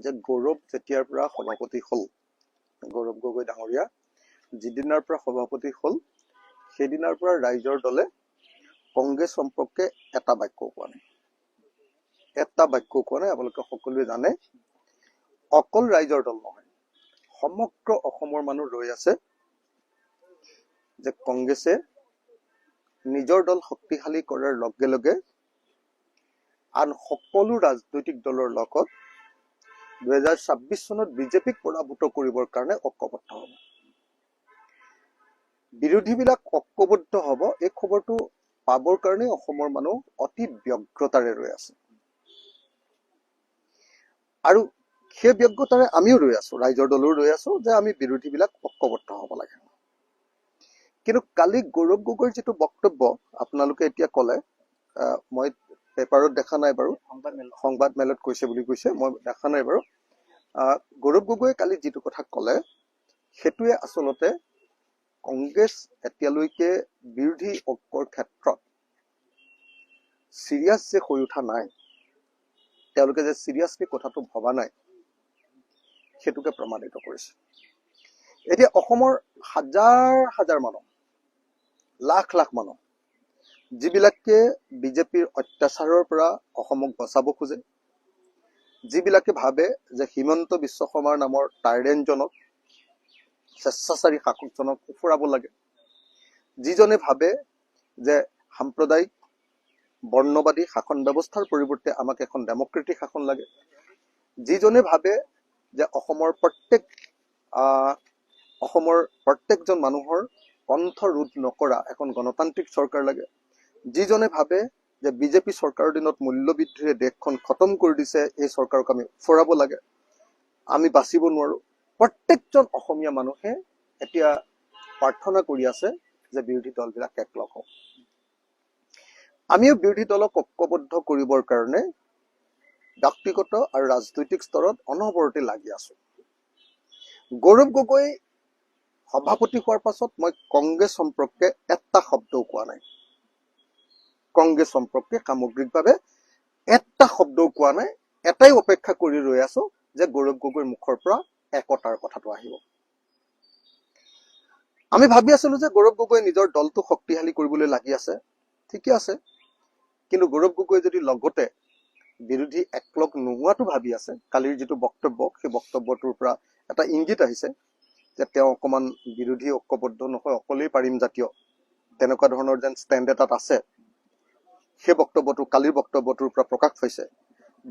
যে গৌৰৱ যেতিয়াৰ পৰা সভাপতি হল, গৌৰৱ গগৈ ডাঙৰীয়া যিদিনাৰ পৰা সভাপতি হল সেইদিনাৰ পৰা ৰাইজৰ দলে কংগ্ৰেছ সম্পৰ্কে এটা বাক্য কোৱা নাই, আপোনালোকে সকলোৱে জানে। অকল ৰাইজৰ দল নহয়, সমগ্ৰ অসমৰ মানুহ ৰৈ আছে যে কংগ্ৰেছে নিজৰ দল শক্তিশালী কৰাৰ লগে লগে আন সকলো ৰাজনৈতিক দলৰ লগত 2026 চনত বিজেপিক পৰাভূত কৰিবৰ কাৰণে ঐক্যবদ্ধ হ'ব। বিৰোধীবিলাক ঐক্যবদ্ধ হ'ব, এই খবৰটো পাবৰ কাৰণে অসমৰ মানুহ অতি ব্যগ্ৰতাৰে ৰৈ আছে। আৰু সেই ব্যগ্ৰতাৰে আমিও ৰৈ আছো, ৰাইজৰ দলেও ৰৈ আছো যে আমি বিৰোধীবিলাক ঐক্যবদ্ধ হ'ব লাগে। কিন্তু কালি গৌৰৱ গগৈৰ যিটো বক্তব্য আপোনালোকে এতিয়া ক'লে, মই পেপাৰত দেখা নাই বাৰু, সংবাদ মেলত কৈছে বুলি কৈছে, মই দেখা নাই বাৰু। গৌৰৱ গগৈয়ে কালি যিটো কথা ক'লে সেইটোৱে আচলতে কংগ্ৰেছ এতিয়ালৈকে বিৰোধী ঐক্যৰ ক্ষেত্ৰত চিৰিয়াছ যে হৈ উঠা নাই, তেওঁলোকে যে চিৰিয়াছলি কথাটো ভবা নাই, সেইটোকে প্ৰমাণিত কৰিছে। এতিয়া অসমৰ হাজাৰ হাজাৰ মানুহ, লাখ লাখ মানুহ যিবিলাকে বিজেপিৰ অত্যাচাৰৰ পৰা অসমক বচাব খোজে, যিবিলাকে ভাবে যে হিমন্ত বিশ্ব শৰ্মাৰ নামৰ টাইৰেণ্টজনক, স্বেচ্ছাচাৰী শাসকজনক উফৰাব লাগে, যিজনে ভাবে যে সাম্প্ৰদায়িক বৰ্ণবাদী শাসন ব্যৱস্থাৰ পৰিৱৰ্তে আমাক এখন ডেমক্ৰেটিক শাসন লাগে, যিজনে ভাবে যে অসমৰ প্ৰত্যেকজন মানুহৰ কণ্ঠ ৰোধ নকৰা এখন গণতান্ত্ৰিক চৰকাৰ লাগে, যিজনে ভাবে যে বিজেপি চৰকাৰৰ দিনত মূল্যবৃদ্ধিৰে দেশখন খতম কৰি দিছে, এই চৰকাৰক আমি উফৰাব লাগে, আমি বাচিব নোৱাৰো। প্ৰত্যেকজন অসমীয়া মানুহে এতিয়া প্ৰাৰ্থনা কৰি আছে যে বিৰোধী দলবিলাক একলগ হওক। আমিও বিৰোধী দলক ঐক্যবদ্ধ কৰিবৰ কাৰণে ব্যক্তিগত আৰু ৰাজনৈতিক স্তৰত অনবৰতে লাগি আছো। গৌৰৱ গগৈ সভাপতি হোৱাৰ পাছত মই কংগ্ৰেছ সম্পৰ্কে এটা শব্দও কোৱা নাই, কংগ্ৰেছ সম্পৰ্কে সামগ্ৰিকভাৱে এটা শব্দও কোৱা নাই। এটাই অপেক্ষা কৰি ৰৈ আছো যে গৌৰৱ গগৈৰ মুখৰ পৰা একতাৰ কথাটো আহিব। আমি ভাবি আছিলো যে গৌৰৱ গগৈ নিজৰ দলটো শক্তিশালী কৰিবলৈ লাগি আছে, ঠিকে আছে, কিন্তু গৌৰৱ গগৈ যদি লগতে বিৰোধী একলগ নোহোৱাটো ভাবি আছে, কালিৰ যিটো বক্তব্য সেই বক্তব্যটোৰ পৰা এটা ইংগিত আহিছে যে তেওঁ অকমান বিৰোধী ঐক্যবদ্ধ নহয়, অকলেই পাৰিম জাতীয় তেনেকুৱা ধৰণৰ যেন ষ্টেণ্ড এটাত আছে, সেই বক্তব্যটো কালিৰ বক্তব্যটোৰ পৰা প্ৰকাশ পাইছে।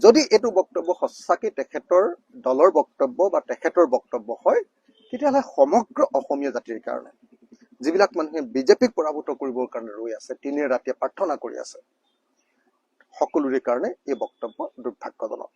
যদি এইটো বক্তব্য সঁচাকে তেখেতৰ দলৰ বক্তব্য বা তেখেতৰ বক্তব্য হয়, তেতিয়াহ'লে সমগ্ৰ অসমীয়া জাতিৰ কাৰণে, যিবিলাক মানুহে বিজেপিক পৰাভূত কৰিবৰ কাৰণে ৰৈ আছে, দিনে ৰাতিয়ে প্ৰাৰ্থনা কৰি আছে, সকলোৰে কাৰণে এই বক্তব্য দুৰ্ভাগ্যজনক।